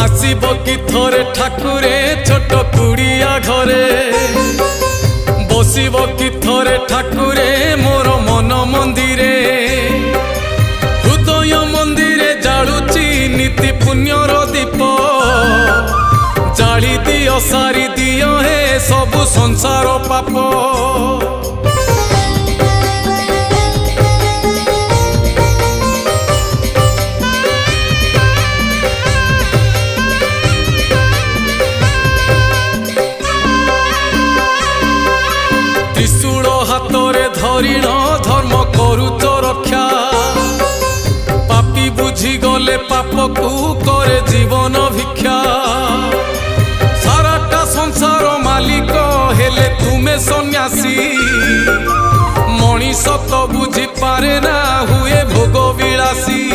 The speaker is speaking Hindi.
आसीब कि थरे ठाकुरे छोट कुड़िया घरे बसिब कि थरे ठाकुरे मोर मन मंदिरे हृदय मंदिरे जालुची नीति पुण्यर दीप जाली दियो सारी दियो हे सबु संसार पाप त्रिशूल हाथरे धरिण धर्म करुच रक्षा पापी बुझी गले पाप को करे जीवन भिक्षा साराटा संसार मालिक हेले तुमे सन्यासी मनीष तो बुझी पारे ना हुए भोग विलासी